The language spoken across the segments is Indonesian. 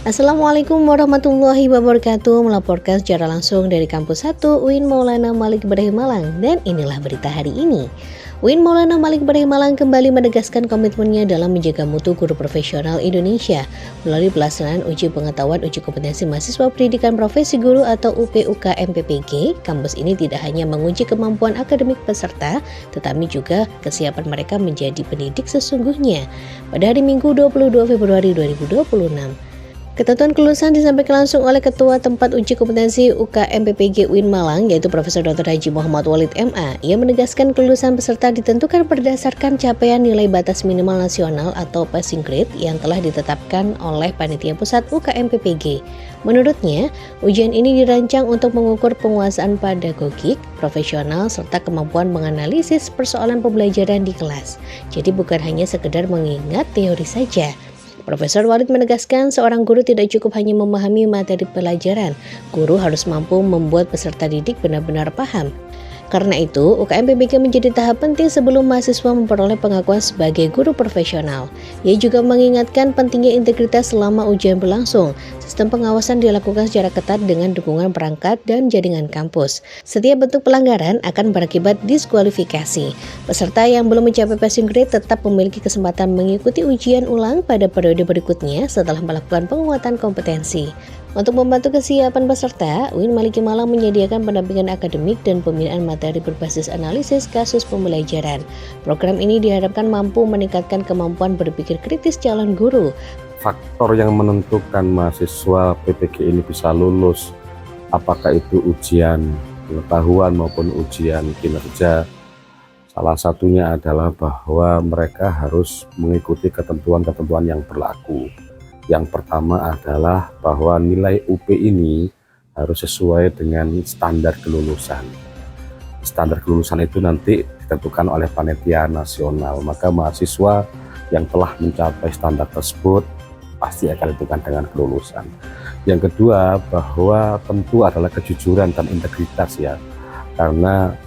Assalamualaikum warahmatullahi wabarakatuh. Melaporkan secara langsung dari Kampus 1 UIN Maulana Malik Ibrahim Malang. Dan inilah berita hari ini. UIN Maulana Malik Ibrahim Malang kembali menegaskan komitmennya dalam menjaga mutu guru profesional Indonesia melalui pelaksanaan uji pengetahuan uji kompetensi mahasiswa pendidikan profesi guru atau UPUK MPPG. Kampus ini tidak hanya menguji kemampuan akademik peserta, tetapi juga kesiapan mereka menjadi pendidik sesungguhnya. Pada hari Minggu 22 Februari 2026. Ketentuan kelulusan disampaikan langsung oleh Ketua Tempat Uji Kompetensi UK MPPG UIN Malang, yaitu Profesor Dr. Haji Muhammad Walid MA. Ia menegaskan kelulusan peserta ditentukan berdasarkan capaian nilai batas minimal nasional atau passing grade yang telah ditetapkan oleh Panitia Pusat UK MPPG. Menurutnya, ujian ini dirancang untuk mengukur penguasaan pedagogik, profesional, serta kemampuan menganalisis persoalan pembelajaran di kelas. Jadi bukan hanya sekedar mengingat teori saja. Profesor Walid menegaskan seorang guru tidak cukup hanya memahami materi pelajaran, guru harus mampu membuat peserta didik benar-benar paham. Karena itu, UKM PBG menjadi tahap penting sebelum mahasiswa memperoleh pengakuan sebagai guru profesional. Ia juga mengingatkan pentingnya integritas selama ujian berlangsung. Sistem pengawasan dilakukan secara ketat dengan dukungan perangkat dan jaringan kampus. Setiap bentuk pelanggaran akan berakibat diskualifikasi. Peserta yang belum mencapai passing grade tetap memiliki kesempatan mengikuti ujian ulang pada periode berikutnya setelah melakukan penguatan kompetensi. Untuk membantu kesiapan peserta, UIN Malik Malang menyediakan pendampingan akademik dan pembinaan materi berbasis analisis kasus pembelajaran. Program ini diharapkan mampu meningkatkan kemampuan berpikir kritis calon guru. Faktor yang menentukan mahasiswa PPG ini bisa lulus, apakah itu ujian pengetahuan maupun ujian kinerja, salah satunya adalah bahwa mereka harus mengikuti ketentuan-ketentuan yang berlaku. Yang pertama adalah bahwa nilai UP ini harus sesuai dengan standar kelulusan. Standar kelulusan itu nanti ditentukan oleh panitia nasional, maka mahasiswa yang telah mencapai standar tersebut pasti akan ditentukan dengan kelulusan. Yang kedua, bahwa tentu adalah kejujuran dan integritas ya, karena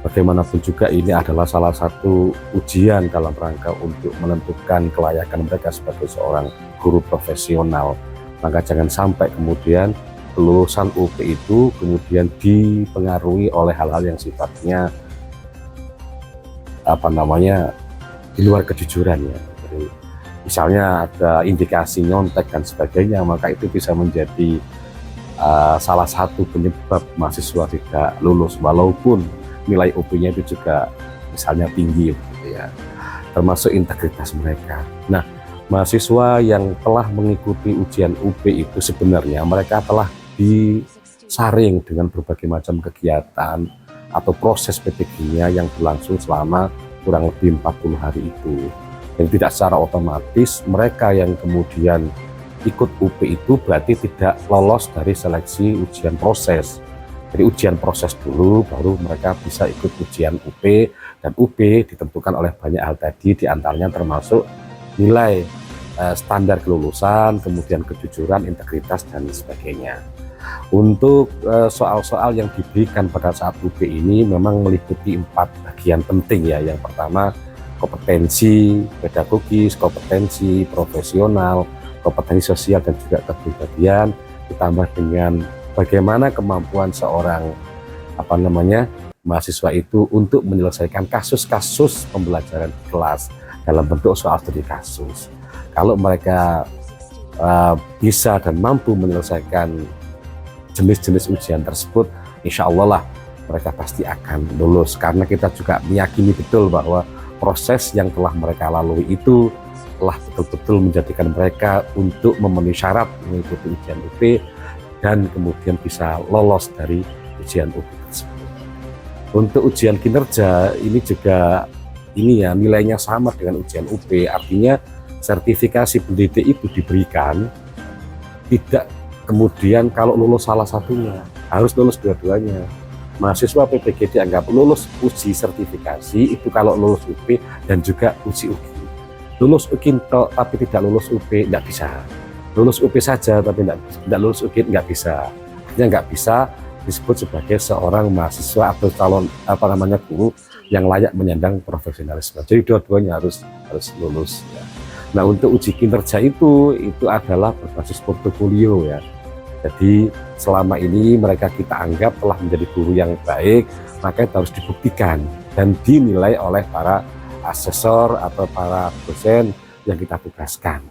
bagaimanapun juga ini adalah salah satu ujian dalam rangka untuk menentukan kelayakan mereka sebagai seorang guru profesional. Maka jangan sampai kemudian kelulusan UP itu kemudian dipengaruhi oleh hal-hal yang sifatnya di luar kejujuran ya. Jadi, misalnya ada indikasi nyontek dan sebagainya, maka itu bisa menjadi salah satu penyebab mahasiswa tidak lulus walaupun nilai UP-nya itu juga misalnya tinggi gitu ya, termasuk integritas mereka. Nah, mahasiswa yang telah mengikuti ujian UP itu sebenarnya mereka telah disaring dengan berbagai macam kegiatan atau proses PPG-nya yang berlangsung selama kurang lebih 40 hari itu. Dan tidak secara otomatis mereka yang kemudian ikut UP itu berarti tidak lolos dari seleksi ujian proses. Jadi ujian proses dulu, baru mereka bisa ikut ujian UP, dan UP ditentukan oleh banyak hal tadi, diantaranya termasuk nilai standar kelulusan, kemudian kejujuran, integritas, dan sebagainya. Untuk soal-soal yang diberikan pada saat UP ini memang meliputi 4 bagian penting ya. Yang pertama, kompetensi pedagogis, kompetensi profesional, kompetensi sosial, dan juga kepribadian, ditambah dengan bagaimana kemampuan seorang mahasiswa itu untuk menyelesaikan kasus-kasus pembelajaran di kelas dalam bentuk soal studi kasus. Kalau mereka bisa dan mampu menyelesaikan jenis-jenis ujian tersebut, insya Allah lah mereka pasti akan lulus, karena kita juga meyakini betul bahwa proses yang telah mereka lalui itu telah betul-betul menjadikan mereka untuk memenuhi syarat mengikuti ujian UP dan kemudian bisa lolos dari ujian UP tersebut. Untuk ujian kinerja ini juga nilainya sama dengan ujian UP, artinya sertifikasi pendidik itu diberikan tidak kemudian kalau lulus salah satunya, harus lulus dua-duanya. Mahasiswa PPG dianggap lulus uji sertifikasi itu kalau lulus UP dan juga uji UKI. Lulus UKI tapi tidak lulus UP tidak bisa. Lulus UP saja tapi tidak lulus UKI nggak bisa. Artinya nggak bisa disebut sebagai seorang mahasiswa atau calon guru yang layak menyandang profesionalisme. Jadi dua-duanya harus lulus ya. Nah, untuk uji kinerja itu adalah berbasis portofolio ya. Jadi selama ini mereka kita anggap telah menjadi guru yang baik, maka itu harus dibuktikan dan dinilai oleh para asesor atau para dosen yang kita tugaskan.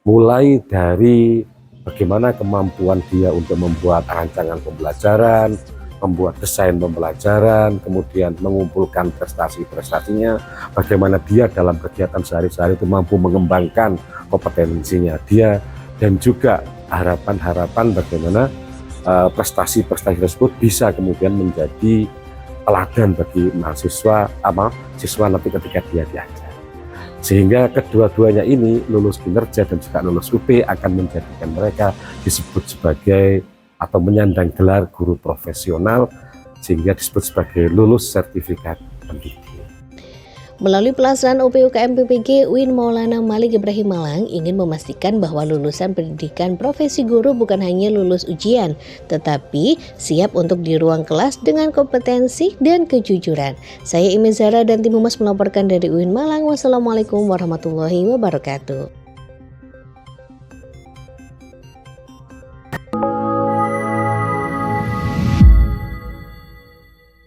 Mulai dari bagaimana kemampuan dia untuk membuat rancangan pembelajaran, membuat desain pembelajaran, kemudian mengumpulkan prestasi-prestasinya, bagaimana dia dalam kegiatan sehari-hari itu mampu mengembangkan kompetensinya dia, dan juga harapan-harapan bagaimana prestasi-prestasi tersebut bisa kemudian menjadi teladan bagi siswa nanti ketika dia diajar. Sehingga kedua-duanya ini, lulus kinerja dan juga lulus UP, akan menjadikan mereka disebut sebagai atau menyandang gelar guru profesional, sehingga disebut sebagai lulus sertifikat pendidik. Melalui pelaksanaan UPUKM PPG, UIN Maulana Malik Ibrahim Malang ingin memastikan bahwa lulusan pendidikan profesi guru bukan hanya lulus ujian, tetapi siap untuk di ruang kelas dengan kompetensi dan kejujuran. Saya Imi Zara dan tim Humas melaporkan dari UIN Malang. Wassalamualaikum warahmatullahi wabarakatuh.